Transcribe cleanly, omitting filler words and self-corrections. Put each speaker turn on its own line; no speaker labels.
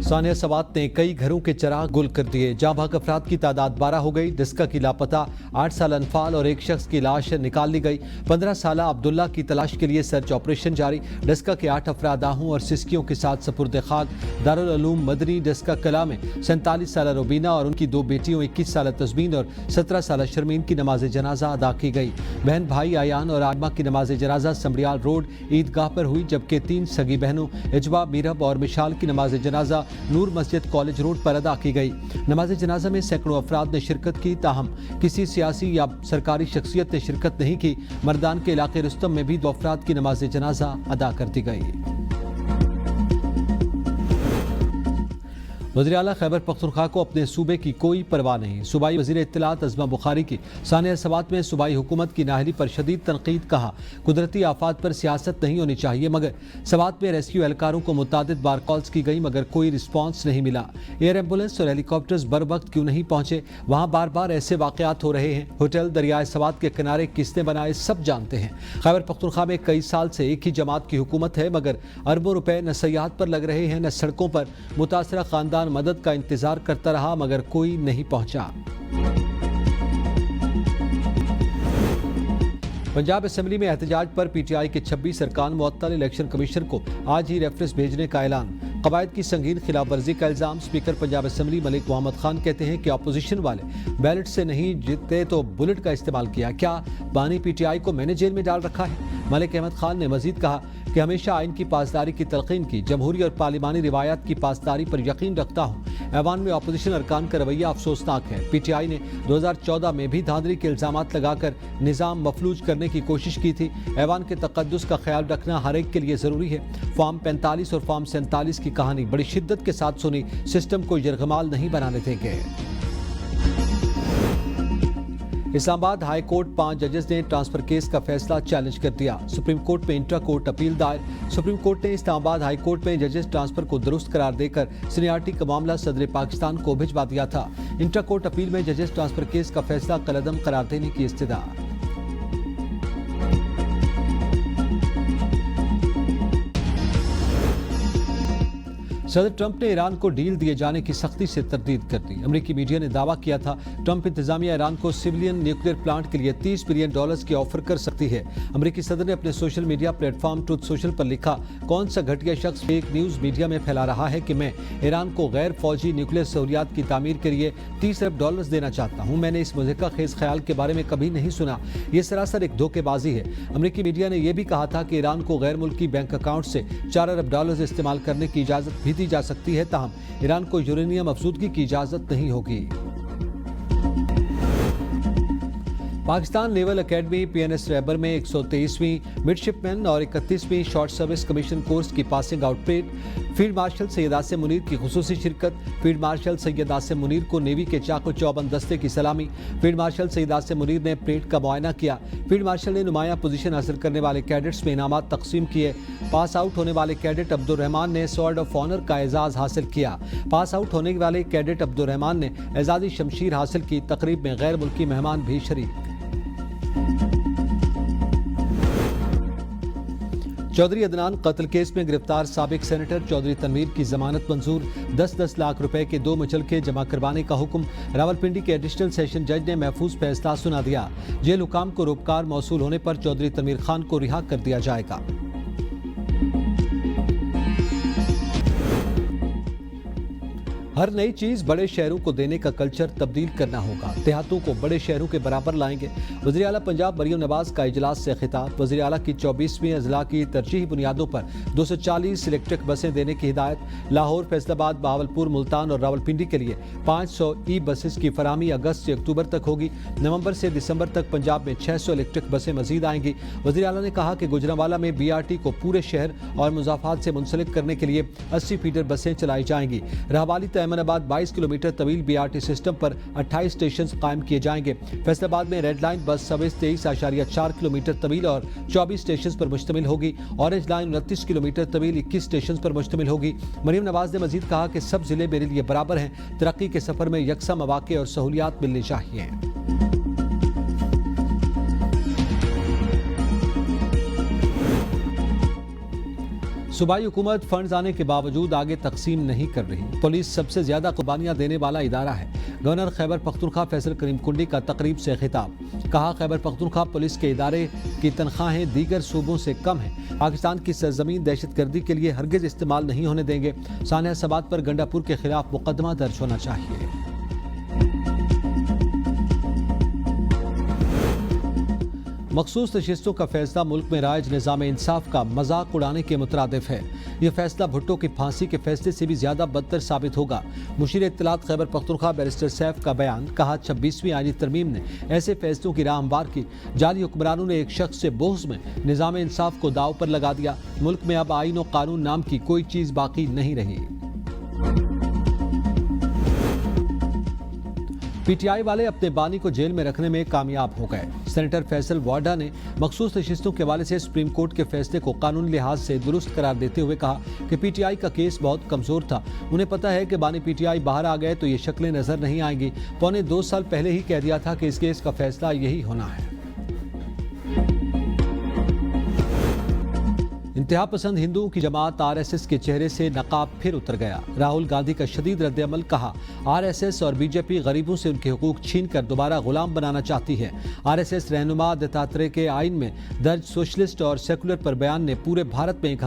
सानिया सवात ने कई घरों के चिराग गुल कर दिए। जाँ भाग अफराद की तादाद 12 हो गई। डिस्का की लापता 8 साल अनफाल और एक शख्स की लाश निकाल ली गई। 15 साल अब्दुल्ला की तलाश के लिए सर्च ऑपरेशन जारी। डिस्का के 8 अफराद आहू और सिस्कियों के साथ सपुर्द खाक। दारुल उलूम मदनी डिस्का कला में 47 साल रुबीना और उनकी 2 बेटियों 21 साल तस्मीन और 17 साल शर्मीन की नमाज जनाजा अदा की गई। बहन भाई आयान और आदमा की नमाज जनाजा समरियाल रोड ईदगाह पर हुई, जबकि 3 सगी बहनों इजवा मीरब और मिशाल की नमाज जनाजा नूर मस्जिद कॉलेज रोड पर अदा की गई। नमाज जनाजा में सैकड़ों अफराद ने शिरकत की, ताहम किसी सियासी या सरकारी शख्सियत ने शिरकत नहीं की। मर्दान के इलाके रुस्तम में भी 2 अफराद की नमाज जनाजा अदा कर दी गई। वज़ीर आला खैबर पख्तूनख्वा को अपने सूबे की कोई परवाह नहीं। सूबाई वज़ीर इत्तलात अज़मा बुखारी की सानिया सवात में सूबाई हुकूमत की नाहली पर शदीद तनकीद। कहा, कुदरती आफात पर सियासत नहीं होनी चाहिए, मगर सवात में रेस्क्यू एहलकारों को मुतादिद बार कॉल्स की गई मगर कोई रिस्पॉन्स नहीं मिला। एयर एम्बुलेंस और हेलीकॉप्टर्स बर वक्त क्यों नहीं पहुंचे? वहाँ बार बार ऐसे वाक़यात हो रहे हैं। होटल दरियाए सवात के किनारे किसने बनाए सब जानते हैं। खैबर पख्तूनख्वा में कई साल से एक ही जमात की हुकूमत है, मगर अरबों रुपए न सयाहत पर लग रहे हैं न सड़कों पर। मुतासरा खानदान मदद का इंतजार करता रहा मगर कोई नहीं पहुंचा। पंजाब असेंबली में एहतजाज पर पीटीआई के 26 अरकान मुअत्तल। इलेक्शन कमीशन को आज ही रेफरेंस भेजने का ऐलान। कवायद की संगीन खिलाफ वर्जी का इल्जाम। स्पीकर पंजाब असेंबली मलिक मोहम्मद खान कहते हैं कि अपोजिशन वाले बैलेट से नहीं जीतते तो बुलेट का इस्तेमाल किया। क्या बानी पीटीआई को मैंने जेल में डाल रखा है? मलिक अहमद खान ने मजीद कहा कि हमेशा आइन की पासदारी की तलकीन की, जमहूरी और पार्लिमानी रिवायात की पासदारी पर यकीन रखता हूँ। ऐवान में अपोजिशन अरकान का रवैया अफसोसनाक है। पीटीआई ने 2014 में भी धांधली के इल्जाम लगाकर निज़ाम मफलूज करने की कोशिश की थी। ऐवान के तकद्दुस का ख्याल रखना हर एक के लिए ज़रूरी है। फॉर्म 45 और फॉर्म 47 की कहानी बड़ी शिद्दत के साथ सुनी। सिस्टम को यरगमाल नहीं बनाने देंगे। इस्लामाबाद हाई कोर्ट 5 जजेस ने ट्रांसफर केस का फैसला चैलेंज कर दिया। सुप्रीम कोर्ट में इंट्रा कोर्ट अपील दायर। सुप्रीम कोर्ट ने इस्लामाबाद हाई कोर्ट में जजेस ट्रांसफर को दुरुस्त करार देकर सीनियरिटी का मामला सदर पाकिस्तान को भिजवा दिया था। इंट्रा कोर्ट अपील में जजेस ट्रांसफर केस का फैसला कलअदम करार देने की इस्तदा। सदर ट्रंप ने ईरान को डील दिए जाने की सख्ती से तरदीद कर दी। अमेरिकी मीडिया ने दावा किया था ट्रंप इंतजामिया ईरान को सिविलियन न्यूक्लियर प्लांट के लिए $30 बिलियन की ऑफर कर सकती है। अमेरिकी सदर ने अपने social media platform truth social पर लिखा, कौन सा घटिया शख्स फेक न्यूज मीडिया में फैला रहा है कि मैं ईरान को गैर फौजी न्यूक्लियर सहूलियात की तामीर के लिए $30 अरब देना चाहता हूँ। मैंने इस मुज़क्का खेज ख्याल के बारे में कभी नहीं सुना। यह सरासर एक धोखेबाजी है। अमेरिकी मीडिया ने यह भी कहा था कि ईरान को गैर मुल्की बैंक अकाउंट से $4 अरब इस्तेमाल करने की इजाजत भी दी जा सकती है, ताहम ईरान को यूरेनियम अफसूदगी की इजाजत नहीं होगी। पाकिस्तान नेवल एकेडमी पीएनएस रैबर में 123वीं मिडशिपमैन और 31वीं शॉर्ट सर्विस कमीशन कोर्स की passing out parade. Field marshal Syed Asim Munir की खुसूसी शिरकत। फील्ड मार्शल सैयद आसिम मुनीर को नेवी के चाको चौबंद दस्ते की सलामी। फील्ड मार्शल सैयद आसिम मुनीर ने परेड का मुआयना किया। फील्ड मार्शल ने नुमाया पोजीशन हासिल करने वाले कैडेट्स में इनामात तकसीम किए। पास आउट होने वाले कैडेट अब्दुल रहमान ने स्वॉर्ड ऑफ ऑनर का एजाज हासिल किया। पास आउट होने वाले कैडेट अब्दुल रहमान ने एजाजी शमशीर हासिल की। तकरीब में गैर मुल्की मेहमान भी शरीक। चौधरी अदनान कत्ल केस में गिरफ्तार साबिक सेनेटर चौधरी तनवीर की जमानत मंजूर। 10-10 लाख रुपए के 2 मुचलके जमा करवाने का हुक्म। रावलपिंडी के एडिशनल सेशन जज ने महफूज फैसला सुना दिया। जेल हुकाम को रोपकार मौसूल होने पर चौधरी तनवीर खान को रिहा कर दिया जाएगा। हर नई चीज बड़े शहरों को देने का कल्चर तब्दील करना होगा। देहातों को बड़े शहरों के बराबर लाएंगे। वज़ीर आला पंजाब मरियम नवाज का इजलास से खिताब। वज़ीर आला की 24वीं अजला की तरजीही बुनियादों पर 240 इलेक्ट्रिक बसें देने की हिदायत। लाहौर, फैसलाबाद, बहावलपुर, मुल्तान और रावलपिंडी के लिए 500 ई बसेस की फराहमी अगस्त से अक्टूबर तक होगी। नवंबर से दिसंबर तक पंजाब में 600 इलेक्ट्रिक बसें मजीद आएंगी। वज़ीर आला ने कहा कि गुजरांवाला में BRT को पूरे शहर और मुजाफात से मुंसलिक करने के लिए 80 फीडर बसें चलाई जाएंगी। रहवाली अहमदाबाद 22 किलोमीटर तवील BRT सिस्टम पर 28 स्टेशन कायम किए जाएंगे। फैसलाबाद में red line bus service 23.4 kilometre तवील और 24 स्टेशन पर मुश्तमिल होगी। ऑरेंज लाइन 29 किलोमीटर तवील 21 स्टेशन पर मुश्तमिल होगी। मरियम नवाज ने मजीद कहा कि सब जिले मेरे लिए बराबर हैं। तरक्की के सफर में यकसा मौके और सहूलियात मिलनी चाहिए। सूबाई हुकूमत फंड्स आने के बावजूद आगे तकसीम नहीं कर रही। पुलिस सबसे ज्यादा कुर्बानियां देने वाला इदारा है। गवर्नर खैबर पख्तूनख्वा फैसल करीम कुंडी का तकरीब से खिताब। कहा, खैबर पख्तूनख्वा पुलिस के इदारे की तनख्वाहें दीगर सूबों से कम हैं। पाकिस्तान की सरजमीन दहशतगर्दी के लिए हरगिज इस्तेमाल नहीं होने देंगे। सानिया सबात पर गंडापुर के खिलाफ मुकदमा दर्ज होना चाहिए। मखसूस नशिस्तों का फैसला मुल्क में राइज निज़ाम इंसाफ का मजाक उड़ाने के मुतरादिफ है। यह फैसला भुट्टो की फांसी के फैसले से भी ज्यादा बदतर साबित होगा। मुशीर इत्तलात खैबर पख्तूनख्वा बैरिस्टर सैफ का बयान। कहा, 26वीं आईनी तरमीम ने ऐसे फैसलों की राह हमवार की। जाली हुक्मरानों ने एक शख्स से बोझ में निज़ाम इंसाफ को दाव पर लगा दिया। मुल्क में अब आईन और कानून नाम की कोई चीज बाकी नहीं रही। पीटीआई वाले अपने बानी को जेल में रखने में कामयाब हो गए। सेनेटर फैसल वाडा ने मखसूस नशिस्तों के हवाले से सुप्रीम कोर्ट के फैसले को कानूनी लिहाज से दुरुस्त करार देते हुए कहा कि पीटीआई का केस बहुत कमजोर था। उन्हें पता है कि बानी पीटीआई बाहर आ गए तो ये शक्लें नजर नहीं आएंगी। पौने 2 साल पहले ही कह दिया था कि इस केस का फैसला यही होना है। इंतहा पसंद हिंदुओं की जमात आरएसएस के चेहरे से नकाब फिर उतर गया। राहुल गांधी का शदीद रद्द-ए-अमल। कहा, आरएसएस और बीजेपी गरीबों से उनके हुकूक छीन कर दोबारा गुलाम बनाना चाहती है। आरएसएस रहनुमा दत्तात्रेय के आइन में दर्ज सोशलिस्ट और सेकुलर पर बयान ने पूरे भारत में एक